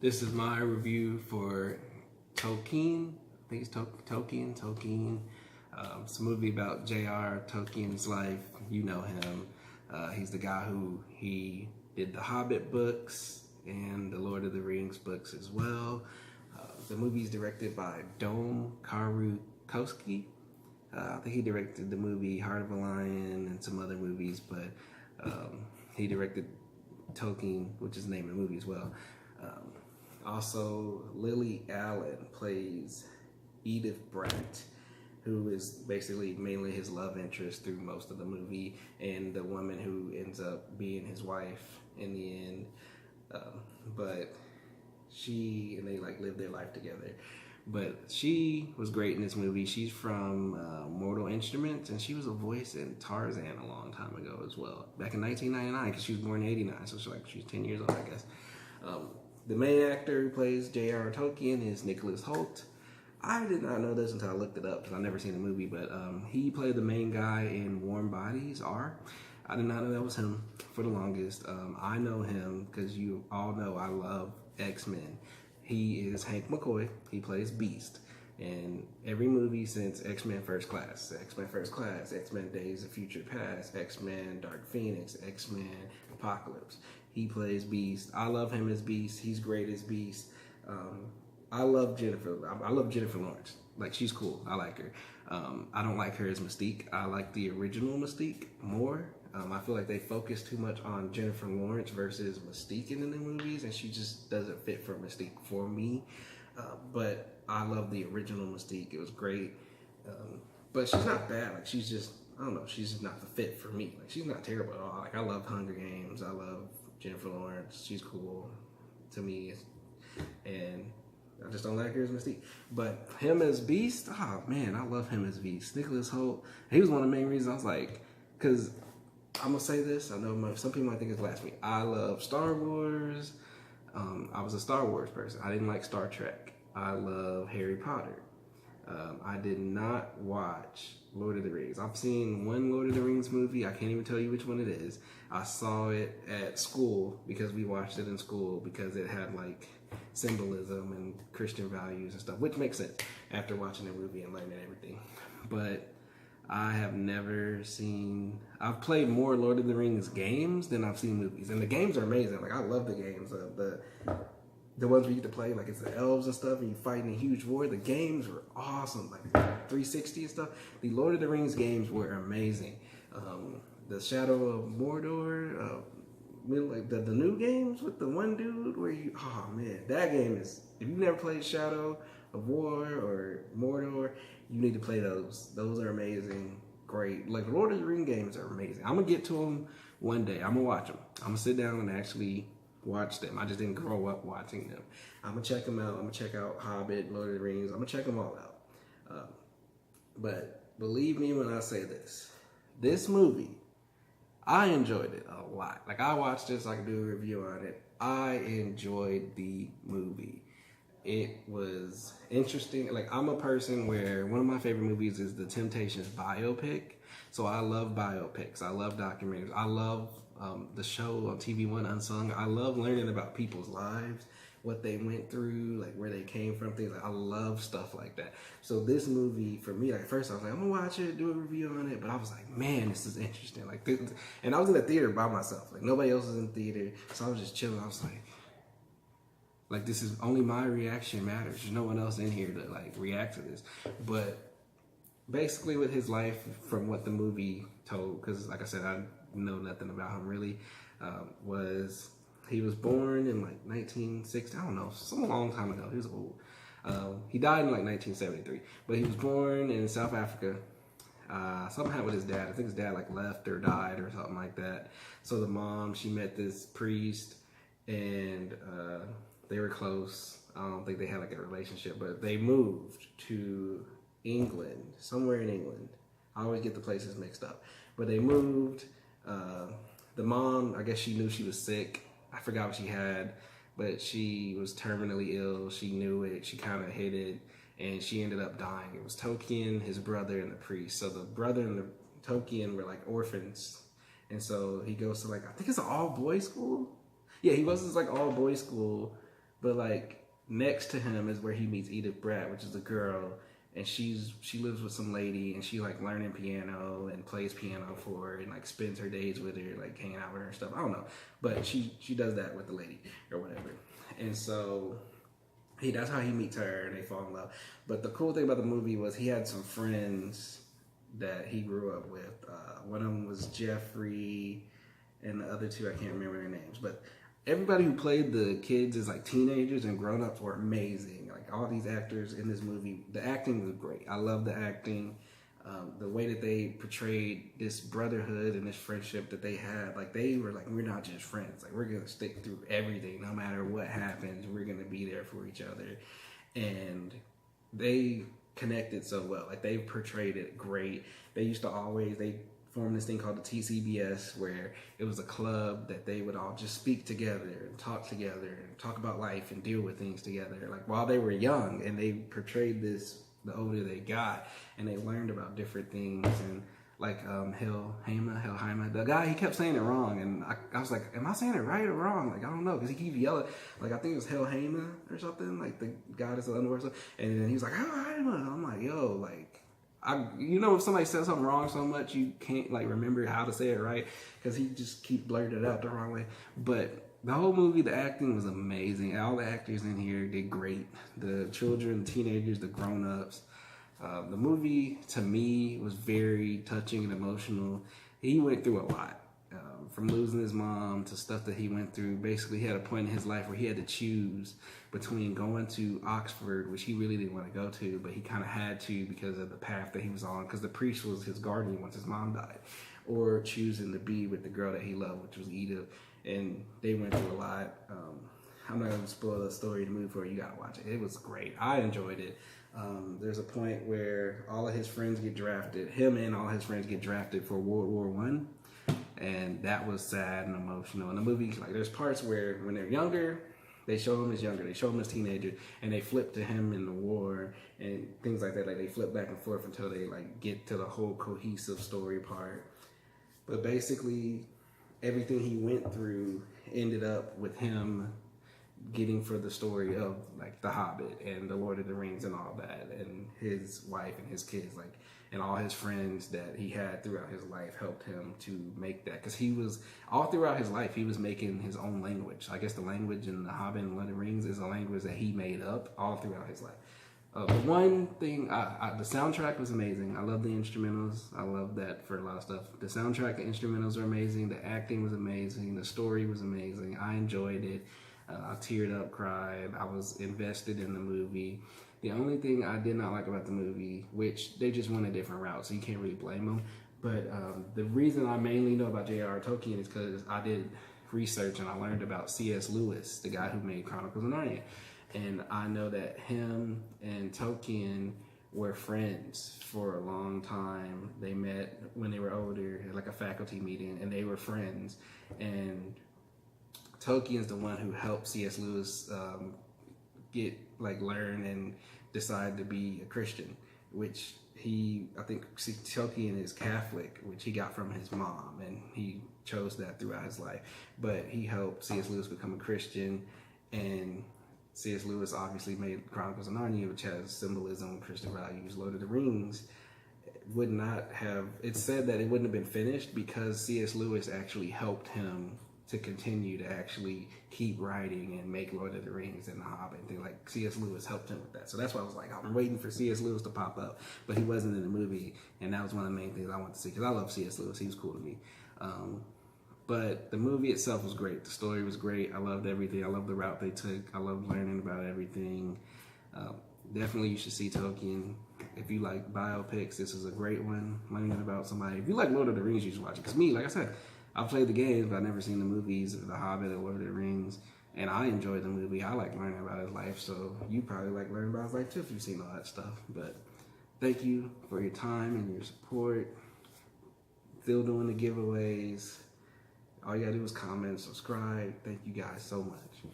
This is my review for Tolkien. I think it's Tolkien. It's a movie about J.R.R. Tolkien's life. You know him. He's the guy he did the Hobbit books and the Lord of the Rings books as well. The movie is directed by Dome Karukowski. I think he directed the movie Heart of a Lion and some other movies, but he directed Tolkien, which is the name of the movie as well. Also, Lily Allen plays Edith Bratt, who is basically mainly his love interest through most of the movie, and the woman who ends up being his wife in the end. But they live their life together. But she was great in this movie. She's from Mortal Instruments, and she was a voice in Tarzan a long time ago as well, back in 1999, because she was born in '89, so she's 10 years old, I guess. The main actor who plays J.R.R. Tolkien is Nicholas Hoult. I did not know this until I looked it up because I've never seen the movie, but he played the main guy in Warm Bodies, R. I did not know that was him for the longest. I know him because you all know I love X-Men. He is Hank McCoy. He plays Beast in every movie since X-Men First Class, X-Men Days of Future Past, X-Men Dark Phoenix, X-Men Apocalypse. He plays Beast. I love him as Beast. He's great as Beast. I love Jennifer. I love Jennifer Lawrence. Like, she's cool. I like her. I don't like her as Mystique. I like the original Mystique more. I feel like they focus too much on Jennifer Lawrence versus Mystique in the movies, and she just doesn't fit for Mystique for me. But I love the original Mystique. It was great. But she's not bad. Like, she's just, I don't know, she's just not the fit for me. Like, she's not terrible at all. Like, I love Hunger Games. I love Jennifer Lawrence. She's cool to me. And I just don't like her as Mystique. But him as Beast, oh man, I love him as Beast. Nicholas Hoult, he was one of the main reasons I was like, because I'm going to say this, I know some people might think it's blasphemy. I love Star Wars. I was a Star Wars person. I didn't like Star Trek. I love Harry Potter. I did not watch Lord of the Rings. I've seen one Lord of the Rings movie. I can't even tell you which one it is. I saw it at school because we watched it in school because it had like symbolism and Christian values and stuff, which makes sense after watching the movie and learning everything. But I have never seen, I've played more Lord of the Rings games than I've seen movies. And the games are amazing. Like, I love the games. The ones we get to play, like it's the elves and stuff, and you fight in a huge war. The games were awesome, like 360 and stuff. The Lord of the Rings games were amazing. The Shadow of Mordor, like the new games with the one dude where you, oh man, that game is, if you've never played Shadow of War or Mordor, you need to play those. Those are amazing, great. Like, Lord of the Rings games are amazing. I'm gonna get to them one day. I'm gonna watch them. I'm gonna sit down and actually watch them. I just didn't grow up watching them. I'm gonna check them out. I'm gonna check out Hobbit, Lord of the Rings. I'm gonna check them all out. But believe me when I say this movie, I enjoyed it a lot. Like, I watched this, I could do a review on it. I enjoyed the movie. It was interesting. Like, I'm a person where one of my favorite movies is The Temptations biopic. So I love biopics. I love documentaries. I love the show on TV1 Unsung. I love learning about people's lives, what they went through, like where they came from, things like, I love stuff like that. So this movie, for me, like, at first I was like, I'm gonna watch it, do a review on it, but I was like, man, this is interesting. Like, and I was in the theater by myself. Like, nobody else was in the theater, so I was just chilling. I was like, this is only my reaction matters. There's no one else in here to like react to this. But basically, with his life, from what the movie told, because like I said, I know nothing about him really, was he was born in like 1960, I don't know, some long time ago. He was old. He died in like 1973, but he was born in South Africa. Something happened with his dad. I think his dad like left or died or something like that. So the mom, she met this priest, and they were close. I don't think they had like a relationship, but they moved to England, somewhere in England. I always get the places mixed up. But they moved. The mom, I guess she knew she was sick. I forgot what she had, but she was terminally ill. She knew it. She kind of hid it, and she ended up dying. It was Tolkien, his brother, and the priest. So the brother and the Tolkien were like orphans. And so he goes to like, I think it's an all-boys school. Yeah, he goes to this like all-boys school But like next to him is where he meets Edith Bratt, which is a girl, and she lives with some lady, and she like learning piano and plays piano for her, and like spends her days with her, like hanging out with her and stuff. I don't know, but she does that with the lady or whatever, and so that's how he meets her, and they fall in love. But the cool thing about the movie was he had some friends that he grew up with. One of them was Jeffrey, and the other two I can't remember their names, but everybody who played the kids as like teenagers and grown-ups were amazing. Like all these actors in this movie, the acting was great. I love the acting. The way that they portrayed this brotherhood and this friendship that they had, like they were like, we're not just friends, like we're gonna stick through everything, no matter what happens, we're gonna be there for each other. And they connected so well. Like they portrayed it great. They formed this thing called the TCBS, where it was a club that they would all just speak together and talk about life and deal with things together, like while they were young. And they portrayed this the older they got, and they learned about different things. And like Helheima, the guy, he kept saying it wrong, and I was like, am I saying it right or wrong? Like, I don't know, because he keeps yelling, like I think it was Helheima or something, like the goddess of the underworld. And then he was like, Helheima. I'm like, yo, like, if somebody says something wrong so much, you can't like remember how to say it right, because he just keep blurting it out the wrong way. But the whole movie, the acting was amazing. All the actors in here did great. The children, the teenagers, the grown-ups. The movie, to me, was very touching and emotional. He went through a lot, from losing his mom to stuff that he went through. Basically, he had a point in his life where he had to choose between going to Oxford, which he really didn't want to go to, but he kind of had to because of the path that he was on, because the priest was his guardian once his mom died, or choosing to be with the girl that he loved, which was Edith. And they went through a lot. I'm not going to spoil the story of the movie for you. You got to watch it. It was great. I enjoyed it. There's a point where all of his friends get drafted. Him and all his friends get drafted for World War I. And that was sad and emotional. In the movie, like there's parts where when they're younger, they show him as younger. They show him as teenager, and they flip to him in the war and things like that. Like they flip back and forth until they like get to the whole cohesive story part. But basically, everything he went through ended up with him getting for the story of like The Hobbit and The Lord of the Rings and all that, and his wife and his kids, like, and all his friends that he had throughout his life helped him to make that, because he was all throughout his life he was making his own language. I guess the language in The Hobbit and Lord of the Rings is a language that he made up all throughout his life. The one thing, the soundtrack was amazing. I love the instrumentals. I love that for a lot of stuff. The soundtrack, the instrumentals are amazing. The acting was amazing. The story was amazing. I enjoyed it. I teared up, cried. I was invested in the movie. The only thing I did not like about the movie, which they just went a different route, so you can't really blame them. But the reason I mainly know about J.R.R. Tolkien is because I did research and I learned about C.S. Lewis, the guy who made Chronicles of Narnia. And I know that him and Tolkien were friends for a long time. They met when they were older at like a faculty meeting, and they were friends. And Tolkien's the one who helped C.S. Lewis learn and decide to be a Christian, which I think Tolkien is Catholic, which he got from his mom, and he chose that throughout his life. But he helped C.S. Lewis become a Christian, and C.S. Lewis obviously made Chronicles of Narnia, which has symbolism, Christian values. Lord of the Rings would not have, it's said that it wouldn't have been finished because C.S. Lewis actually helped him to continue to actually keep writing and make Lord of the Rings and The Hobbit and things. Like C.S. Lewis helped him with that. So that's why I was like, I'm waiting for C.S. Lewis to pop up, but he wasn't in the movie, and that was one of the main things I wanted to see, because I love C.S. Lewis. He was cool to me. But the movie itself was great. The story was great. I loved everything. I loved the route they took. I loved learning about everything. Definitely you should see Tolkien. If you like biopics, this is a great one. Learning about somebody. If you like Lord of the Rings, you should watch it. Because me, like I said, I've played the games, but I've never seen the movies of The Hobbit or Lord of the Rings. And I enjoyed the movie. I like learning about his life. So you probably like learning about his life too if you've seen all that stuff. But thank you for your time and your support. Still doing the giveaways. All you gotta do is comment, subscribe. Thank you guys so much.